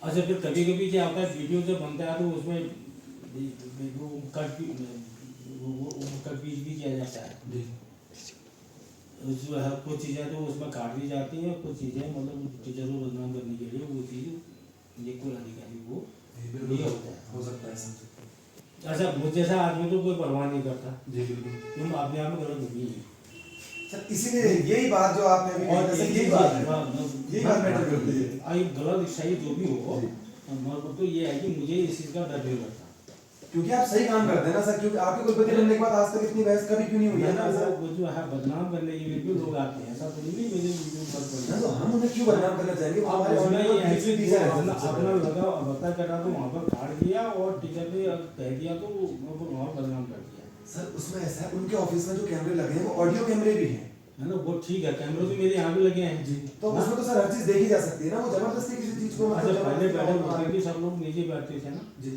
अच्छा फिर कभी कभी क्या होता है वीडियो जब बनता है तो उसमें वो कट भी किया जाता है उसमें कुछ चीज़ें तो उसमें काट दी जाती हैं कुछ चीज़ें मतलब टीचर को बदनाम करने के लिए वो चीज़ ये कोई अधिकारी वो ये होता है हो सकता है। अच्छा मुझ जैसा आदमी तो कोई परवाह नहीं करता जी बिल्कुल। तुम अपने आप में गलत नहीं है सर इसीलिए यही बात जो आपने अभी कही, सर यही बात है, यही बात मैटर करती है। आई गलत सही जो भी हो मतलब तो ये है कि मुझे इस चीज़ का डर नहीं लगता क्योंकि आप सही काम करते हैं ना सर, क्योंकि आपके कुलपति बनने के बाद आज तक इतनी बहस कभी क्यों नहीं हुई है ना सर? वो जो है बदनाम करने के लिए भी लोग आते हैं ऐसा तो नहीं मेरे वीडियो पर ना तो हम उन्हें क्यों बदनाम करना चाहेंगे? वो हमारे उसमें ऑनलाइन ये है कि टीचर है अपना सबसे अपना बड़ा। लगा बता करा तो वहाँ पर काट दिया और टीचर ने कह दिया तो वो वहाँ बदनाम कर दिया सर उसमें ऐसा है, उनके ऑफिस में जो कैमरे लगे हैं वो ऑडियो कैमरे भी हैं है ना वो ठीक है कैमरे तो मेरे यहाँ भी लगे हैं जी, तो उसमें तो सर हर चीज देखी जा सकती है ना, वो जबरदस्ती किसी चीज को अच्छा पहले बैठे जबरदस्ती होते थे सब लोग नीचे बैठते थे ना जी,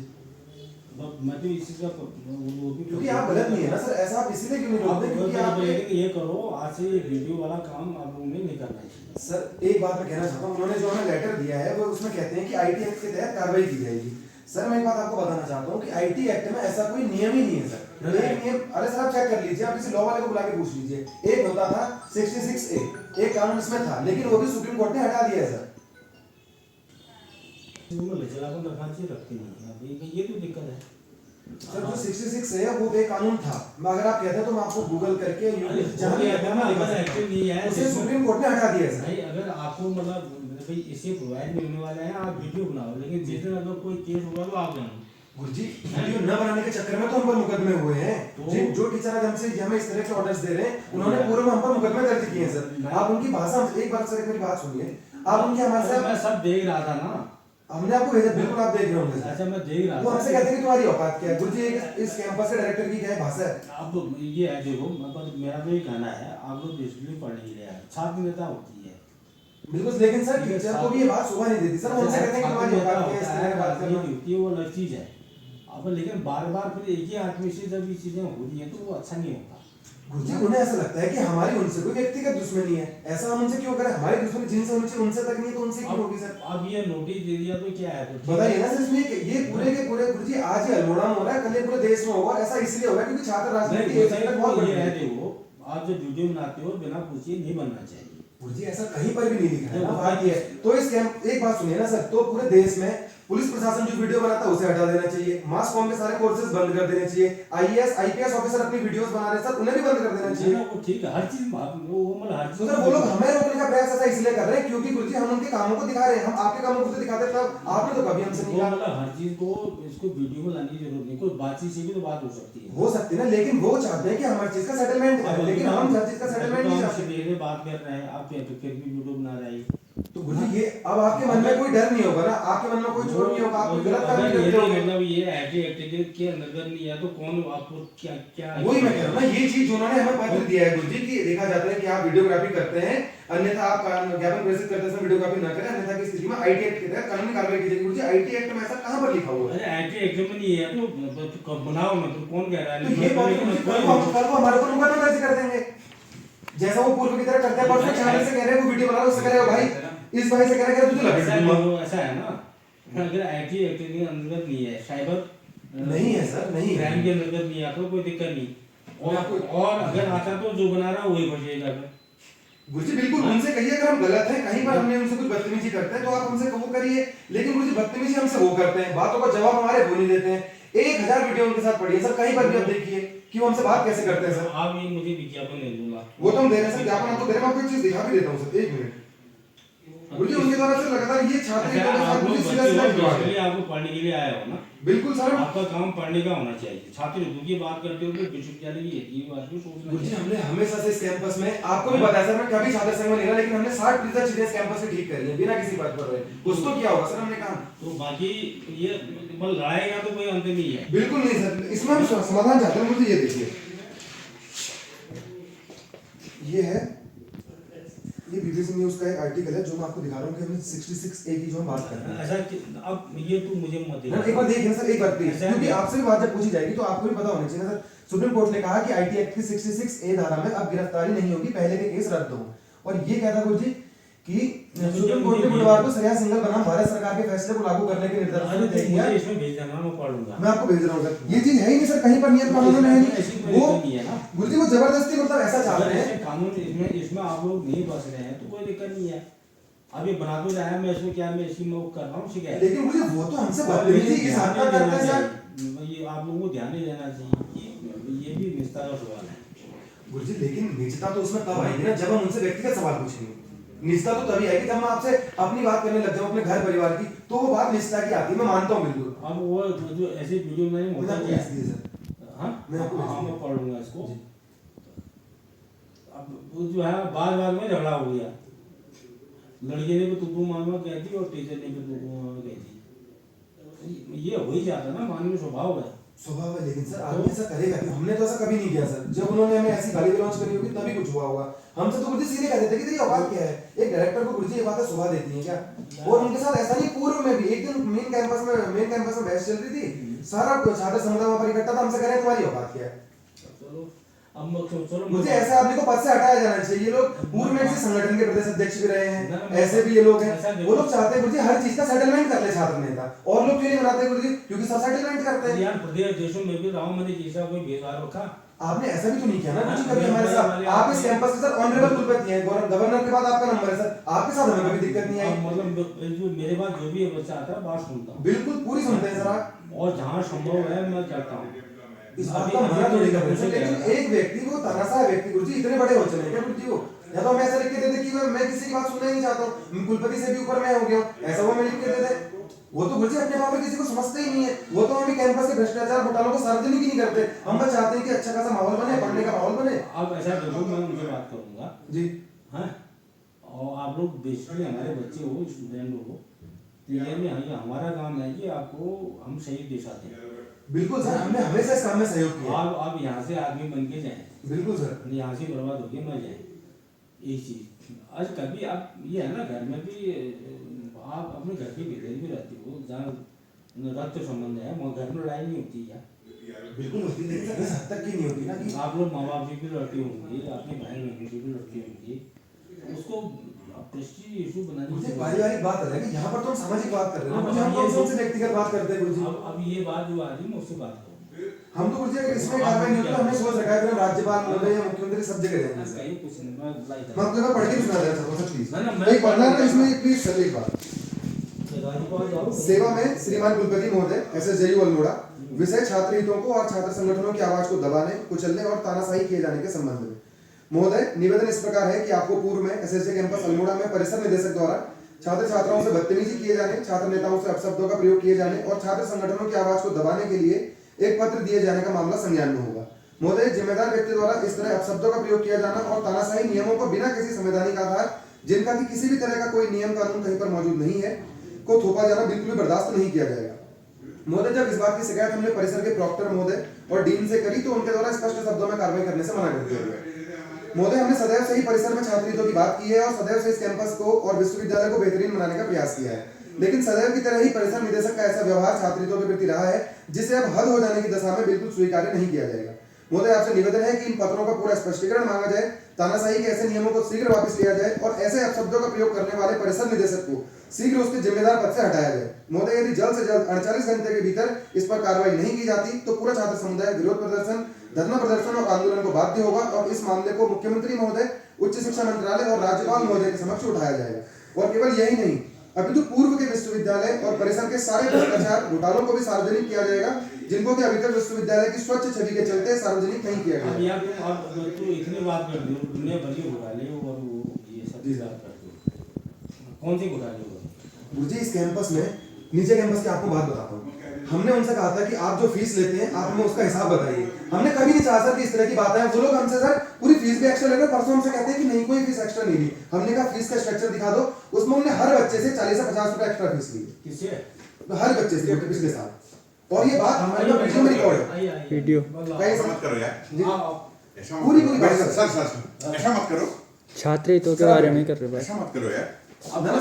मैं तो इस चीज़ का वो भी क्योंकि आप गलत नहीं है ना सर, ऐसा आप इसीलिए क्यों नहीं आप बोलते क्योंकि आप लेकिन ये करो आज से ये वीडियो वाला काम आप लोगों ने नहीं करना चाहिए सर एक बात मैं कहना चाहता हूँ, उन्होंने जो हमें लेटर दिया है वो उसमें कहते हैं कि आईटी एक्ट के तहत कार्रवाई की जाएगी। सर मैं एक बात आपको बताना चाहता हूँ कि आईटी एक्ट में ऐसा कोई नियम ही नहीं है सर। एक नियम, अरे सर आप चेक कर लीजिए, आप किसी लॉ वाले को बुला के पूछ लीजिए। एक होता था 66A, एक कानून इसमें था लेकिन वो भी सुप्रीम कोर्ट ने हटा दिया है सर। लचीलापन रखना चाहिए रखते नहीं है ये तो दिक्कत है सर जो 66 है वो बेकानून था, अगर आप कहते हैं तो मैं आपको गूगल करके जहां भी नहीं है उसे सुप्रीम कोर्ट ने हटा दिया है सर। नहीं अगर आपको मतलब भाई इसे प्रोवाइड नहीं होने वाला है आप वीडियो बनाओ लेकिन जिस दिन अगर कोई केस होगा तो आप जानो गुरुजी वीडियो न बनाने के चक्कर में तो हम पर मुकदमे हुए हैं। जो टीचर आज हमसे हमें इस तरह के ऑर्डर्स दे रहे हैं उन्होंने पूर्व हम पर मुकदमे दर्ज किए हैं सर। आप उनकी भाषा, एक बार सर एक मेरी बात सुनिए, आप उनके हमारे साथ, मैं सब देख रहा था ना हमने आपको भेजा, बिल्कुल आप देख रहे होंगे सर। अच्छा मैं देख रहा वो था हमसे कहते हैं कि तुम्हारी औकात क्या है गुरुजी, इस कैंपस के डायरेक्टर की क्या है भाषा है? अब ये है देखो मतलब मेरा तो ये कहना है आप लोग बेसिकली पढ़ ही रहे हैं छात्र नेता होती है बिल्कुल, लेकिन सर टीचर को भी ये बात शोभा नहीं देती सर, वो उनसे कहते हैं कि तुम्हारी औकात क्या है, इस तरह की बात करना होती है वो अलग चीज है अब लेकिन बार बार फिर एक ही आदमी से जब ये चीजें हो रही हैं तो वो अच्छा नहीं होता गुरुजी उन्हें ऐसा लगता है कि हमारी उनसे कोई व्यक्तिगत दुश्मनी है, ऐसा हम उनसे क्यों करें? हमारी दुश्मनी जिनसे होनी चाहिए उनसे तक नहीं तो उनसे क्यों होगी सर? अब ये नोटिस दे दिया तो क्या है तो बताइए ना सर, इसमें ये पूरे के पूरे गुरुजी आज ही अल्मोड़ा में हो रहा है, कल ये पूरे देश में होगा, और ऐसा इसलिए होगा क्योंकि छात्र राजनीति एक संकट बहुत बड़ी है। देखो आप जो वीडियो बनाते हो बिना पूछे नहीं बनना चाहिए गुरुजी ऐसा कहीं पर भी नहीं लिखा है ना, बात ये है। तो इस कैंप, एक बात सुनिए ना सर, तो पूरे देश में पुलिस प्रशासन जो वीडियो बनाता है उसे हटा देना चाहिए, मास कॉम के सारे कोर्सेज बंद कर देने चाहिए, आईएएस आईपीएस ऑफिसर अपनी वीडियोस बना रहे हैं सर, उन्हें भी बंद कर देना चाहिए। वो ठीक है हर चीज वो मतलब हर तो सर वो लोग हमें रोकने का प्रयास ऐसा इसलिए कर रहे हैं क्योंकि गुरुजी हम उनके कामों को दिखा रहे हैं, हम आपके कामों को तो दिखाते तब आपने तो कभी हमसे नहीं कहा। मतलब हर चीज को इसको वीडियो में लाने की जरूरत नहीं कोई बातचीत से भी तो बात हो सकती है हो सकती है ना, लेकिन वो चाहते हैं कि हर चीज का सेटलमेंट है, लेकिन हम हर चीज का सेटलमेंट नहीं चाहते। मेरे बात कर रहे हैं आप फिर भी वीडियो बना रहे हैं तो गुरुजी ये अब आपके मन में कोई डर नहीं होगा ना, आपके मन में कोई चोट नहीं होगा, आप कोई गलत काम नहीं करते होंगे। मतलब ये एक्टिविटी के नजर नहीं है तो कौन आपको क्या क्या वही मैं कह रहा हूँ ना, ये चीज उन्होंने हमें पत्र दिया है गुरुजी कि देखा जाता है कि आप वीडियोग्राफी करते हैं, अन्यथा आप ज्ञापन प्रेषित करते समय वीडियोग्राफी न करें, अन्यथा की स्थिति में आईटी एक्ट के तहत कानूनी कार्रवाई की जाएगी। गुरुजी आईटी एक्ट में ऐसा कहां पर लिखा हुआ है? अरे आईटी एक्ट में नहीं है तो बनाओ ना तो कौन कह रहा है तो ये बात कल को हमारे पर मुकदमा दर्ज कर देंगे, जैसा वो पूर्व की तरह करते हैं। परसों चैनल से कह रहे हैं वो वीडियो बना रहा है, उससे कह रहे हो भाई, इस भाई से कह रहे हैं तुझे लगे ऐसा है ना अगर आईटी एक्ट के अंतर्गत नहीं है साइबर नहीं है सर, नहीं है क्राइम के अंतर्गत नहीं आता कोई दिक्कत नहीं और अगर आता तो जो बना रहा वही बचेगा गुरुजी बिल्कुल उनसे कहिए अगर हम गलत हैं, कहीं पर हमने उनसे कुछ बदतमीजी करते हैं तो आप हमसे वो करिए, लेकिन गुरुजी बदतमीजी हमसे वो करते हैं, बातों का जवाब हमारे वो नहीं देते हैं। 1000 वीडियो उनके साथ पढ़िए सर, कहीं पर भी आप देखिए कि वो हमसे बात कैसे करते हैं सर। आप ये मुझे विज्ञापन नहीं दूंगा वो तो हम दे रहे हैं सर, विज्ञापन आपको दे रहे हैं, मैं आपको एक चीज दिखा भी देता हूं सर, 1 मिनट। गुरुजी उनके द्वारा से लगातार ये छात्र के साथ मुझे सीधा आपको पढ़ने के लिए आया हो ना, बिल्कुल सर, आपका काम पढ़ने का होना चाहिए। छात्र की बात करते हो तो विश्वविद्यालय की ये बात भी सोचना गुरुजी हमने हमेशा से इस कैंपस में आपको भी बताया सर, मैं कभी छात्र संघ में नहीं रहा, लेकिन हमने 60% चीजें इस कैंपस से ठीक करी है बिना किसी बात पर रहे। कुछ तो क्या होगा सर, हमने कहा तो बाकी ये लड़ाई का तो कोई अंत नहीं है। बिल्कुल नहीं सर, इसमें हम समाधान चाहते हैं। मुझे ये देखिए, ये है, ये बीबीसी न्यूज का एक आर्टिकल है जो मैं आपको दिखा रहा हूँ कि हमने 66A की जो हम बात कर रहे हैं। ऐसा अब ये तो मुझे मत दिखा। एक बार देखिए सर, एक बार प्लीज, क्योंकि आपसे भी बात जब पूछी जाएगी तो आपको भी पता होना चाहिए ना सर। सुप्रीम कोर्ट ने कहा कि आईटी एक्ट की 66A धारा में अब गिरफ्तारी नहीं होगी, पहले के केस रद्द हो। और ये कहता गुरुजी कि सुप्रीम कोर्ट ने बुधवार को सरिया सिंघल बनाम भारत सरकार के फैसले को लागू करने के निर्देश अरे दे दिया। मुझे इसमें भेज देना, मैं पढ़ लूंगा। मैं आपको भेज रहा हूँ सर, ये चीज है ही नहीं सर, कहीं पर नियम कानून में है ऐसी नहीं। कोई वो नहीं है ना गुरुजी वो जबरदस्ती मतलब ऐसा चाह रहे हैं। ऐसे कानून इसमें आप लोग नहीं बस रहे हैं तो कोई दिक्कत नहीं है। अब ये बना तो रहा है, मैं इसमें क्या, मैं इसी में वो कर रहा हूँ, शिकायत। लेकिन मुझे वो तो हमसे बदतमीजी की साथ करते हैं सर। ये आप लोगों को ध्यान नहीं देना चाहिए, ये भी निस्तार का सवाल है। गुरुजी लेकिन निजता तो उसमें तब आएगी ना जब हम उनसे व्यक्तिगत सवाल पूछेंगे। निजता तो तभी आएगी जब हम आपसे अपनी बात करने लग जाऊं अपने घर परिवार की, तो वो बात निजता की आती है, मैं मानता हूँ बिल्कुल। अब वो जो ऐसे वीडियो में होता है, हाँ मैं पढ़ लूंगा इसको। अब वो जो है बार में झगड़ा हो गया, लड़के ने भी तू मामा कहती और टीचर ने भी तू मामा कहती, ये हो ही जाता ना, मानवीय स्वभाव है। स्वभाव है, लेकिन सर आदमी ऐसा करेगा क्यों? हमने तो ऐसा कभी नहीं किया सर। जब उन्होंने हमें ऐसी गाली गलौज करी होगी तभी कुछ हुआ होगा। हमसे तो गुरुजी सीधे कह देते कि तेरी औकात क्या है? एक डायरेक्टर को गुरुजी ये बातें सुबह देती हैं क्या? और उनके साथ ऐसा नहीं, पूर्व में भी एक दिन मेन कैंपस में बहस चल रही थी, सारा छात्र समुदाय वहां पर इकट्ठा था, हमसे कह रहे हैं तुम्हारी औकात क्या है? मुझे ऐसे आदमी को पद से हटाया जाना चाहिए। ये लोग पूर्व में किसी संगठन के प्रदेश अध्यक्ष भी रहे हैं, ऐसे भी ये लोग हैं। वो लोग चाहते हैं गुरुजी हर चीज का सेटलमेंट कर ले छात्र नेता, और लोग क्यों नहीं बनाते गुरुजी? क्योंकि सब सेटलमेंट करते हैं। यार प्रदेश देशों में भी रहा हूं, मैंने जैसा कोई भेदभाव रखा। आपने ऐसा भी तो नहीं किया ना कुछ कभी हमारे साथ। आप इस कैंपस के सर ऑनरेबल कुलपति हैं, गवर्नर के बाद आपका नंबर है सर, आपके साथ हमें कभी दिक्कत नहीं आई। मतलब जो मेरे पास जो भी बच्चा आता है बात सुनता हूँ, बिल्कुल पूरी सुनते हैं सर आप, और जहाँ संभव है मैं करता हूँ। इस बात का मना थोड़ी कर रहे हैं, लेकिन एक व्यक्ति को तनासा व्यक्ति गुरुजी इतने बड़े हो चले क्या गुरुजी वो? या तो हम ऐसा लिख के दे दे कि मैं किसी की बात सुनना ही नहीं चाहता हूँ, कुलपति से भी ऊपर मैं हो गया हूँ, ऐसा वो मैं लिख के दे दे। वो तो गुरुजी अपने आप में किसी को समझते ही नहीं है। वो तो हमें कैंपस के भ्रष्टाचार घोटालों को सार्वजनिक ही नहीं करते। हम बस चाहते हैं कि अच्छा खासा माहौल बने, पढ़ने का माहौल बने। अब ऐसा देखो, मैं उनसे बात करूंगा जी हाँ, और आप लोग बेसिकली हमारे बच्चे हो, स्टूडेंट हो, ये में हमारा काम है कि आपको हम सही दिशा दें। बिल्कुल सर, हमने हमेशा इस काम में सहयोग किया। आप यहाँ से आदमी बन के जाएं, बिल्कुल सर, यहाँ से बर्बाद होके मर जाए। एक चीज आज कभी आप ये है ना, घर में भी आप अपने घर के भीतर भी रहते हो, जहाँ रक्त संबंध है, वहाँ घर में लड़ाई नहीं होती है। बिल्कुल होती है, लेकिन इस हद तक की नहीं होती ना कि आप लोग माँ बाप से भी लड़ते होंगे, अपने भाई बहनों से भी लड़ते होंगे, उसको प्रेस्टीज इशू बनाने मुझे की पारिवारिक बात अलग है, यहाँ पर तो हम सामाजिक बात कर रहे हैं। मुझे हम कौन से उनसे व्यक्तिगत बात करते हैं गुरुजी? अब ये बात जो आ रही है, उससे बात करो। हम तो गुरुजी अगर इसमें कार्रवाई नहीं होती तो हमने सोच रखा है कि हम राज्यपाल महोदय या मुख्यमंत्री सब जगह जाएंगे। कहीं कुछ नहीं, मैं मैं आपको एक बार पढ़ के सुना दे रहा हूं प्लीज। ना, ना, मैं नहीं पढ़ना है इसमें प्लीज सर एक बात। राज्यपाल जाओ। सेवा में श्रीमान कुलपति महोदय एसएसजेयू अल्मोड़ा, विषय छात्र हितों को और छात्र संगठनों की आवाज को दबाने, कुचलने और तानाशाही किए जाने के संबंध में महोदय निवेदन इस प्रकार है कि आपको पूर्व में एसएसजे कैंपस अल्मोड़ा में परिसर निदेशक द्वारा छात्र छात्राओं से बदतमीजी किए जाने, छात्र नेताओं से अपशब्दों का प्रयोग किए जाने और छात्र संगठनों की आवाज को दबाने के लिए एक पत्र दिए जाने का मामला संज्ञान में होगा। महोदय जिम्मेदार व्यक्ति द्वारा इस तरह अपशब्दों का प्रयोग किया जाना और तानाशाही नियमों को बिना किसी संवैधानिक आधार, जिनका कि किसी भी तरह का कोई नियम कानून कहीं पर मौजूद नहीं है, को थोपा जाना बिल्कुल भी बर्दाश्त नहीं किया जाएगा। महोदय जब इस बात की शिकायत हमने परिसर के प्रॉक्टर महोदय और डीन से करी तो उनके द्वारा स्पष्ट शब्दों में कार्रवाई करने से मना कर दिया गया। महोदय हमने सदैव से ही परिसर में छात्र हितों की बात की है और सदैव से इस कैंपस को और विश्वविद्यालय को बेहतरीन बनाने का प्रयास किया है, लेकिन सदैव की तरह ही परिसर निदेशक का ऐसा व्यवहार छात्र हितों के प्रति रहा है जिसे अब हद हो जाने की दशा में बिल्कुल स्वीकार्य नहीं किया जाएगा। महोदय आपसे निवेदन है कि इन पत्रों का पूरा स्पष्टीकरण मांगा जाए, तानाशाही के ऐसे नियमों को शीघ्र वापस लिया जाए और ऐसे अपशब्दों का प्रयोग करने वाले परिसर निदेशक को शीघ्र उसके जिम्मेदार पद से हटाया जाए। महोदय यदि जल्द से जल्द 48 घंटे के भीतर इस पर कार्रवाई नहीं की जाती तो पूरा छात्र समुदाय विरोध प्रदर्शन, धरना प्रदर्शन और आंदोलन को बाध्य होगा और इस मामले को मुख्यमंत्री महोदय, उच्च शिक्षा मंत्रालय और राज्यपाल महोदय के समक्ष उठाया जाएगा। और केवल यही नहीं, अपितु पूर्व के विश्वविद्यालय और परिसर के सारे भ्रष्टाचार घोटालों को भी सार्वजनिक किया जाएगा, जिनको कि अभी तक विश्वविद्यालय की स्वच्छ छवि के चलते सार्वजनिक नहीं किया गया। अब यार तुम इतनी बात कर रहे हो, दुनिया भर के घोटाले और वो ये सब बात करते हो, कौन सी घोटाले हो? गुरुजी इस कैंपस में, नीचे कैंपस की आपको बात बताता हूँ, हमने उनसे कहा था कि आप जो फीस लेते हैं आप हमें उसका हिसाब बताइए। हमने कभी नहीं चाहा सर कि इस तरह की बातें हैं। वो लोग हमसे सर पूरी फीस भी एक्स्ट्रा ले रहे, परसों हमसे कहते हैं कि नहीं कोई फीस एक्स्ट्रा नहीं ली। हमने कहा फीस का स्ट्रक्चर दिखा दो, उसमें उन्होंने हर बच्चे से 40 से 50 रुपए एक्स्ट्रा फीस ली। किससे? हर बच्चे से पिछले साल, और ये बात हमारे वीडियो में रिकॉर्ड है। वीडियो ऐसा मत करो यार, पूरी बात सर ऐसा मत करो, छात्र हितों के बारे में कर रहे हो। ऐसा मत करो यार। अब ना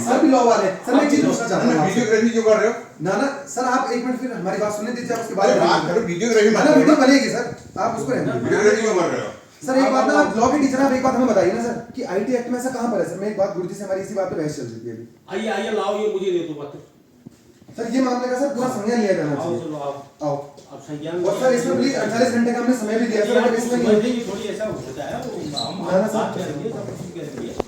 सर भी लॉ वाले सर, मैं एक चीज पूछना चाहता हूं आपसे। वीडियोग्राफी क्यों कर रहे हो? ना सर आप एक मिनट फिर हमारी बात सुनने दीजिए, आप उसके बाद बात करो, वीडियोग्राफी मत ना करो। वीडियो बनेगी सर, आप उसको रहने दीजिए। वीडियोग्राफी क्यों कर रहे हो? सर एक बात ना, आप लॉ के टीचर हैं, आप एक बात हमें बताइए ना सर कि आईटी एक्ट में ऐसा कहाँ पर है सर? मैं एक बात गुरुजी से हमारी इसी बात पे बहस चल रही थी अभी। आइए आइए लाओ, ये मुझे दे दो पत्र। सर ये मामले का सर पूरा संज्ञान लिया जाना आओ चाहिए। चलो आओ, आओ। अब संज्ञान और सर इसमें प्लीज 48 घंटे का हमने समय भी दिया सर, अगर इसमें नहीं थोड़ी ऐसा होता है, वो हम ना, ना, सर। बात करेंगे, सब कुछ करेंगे।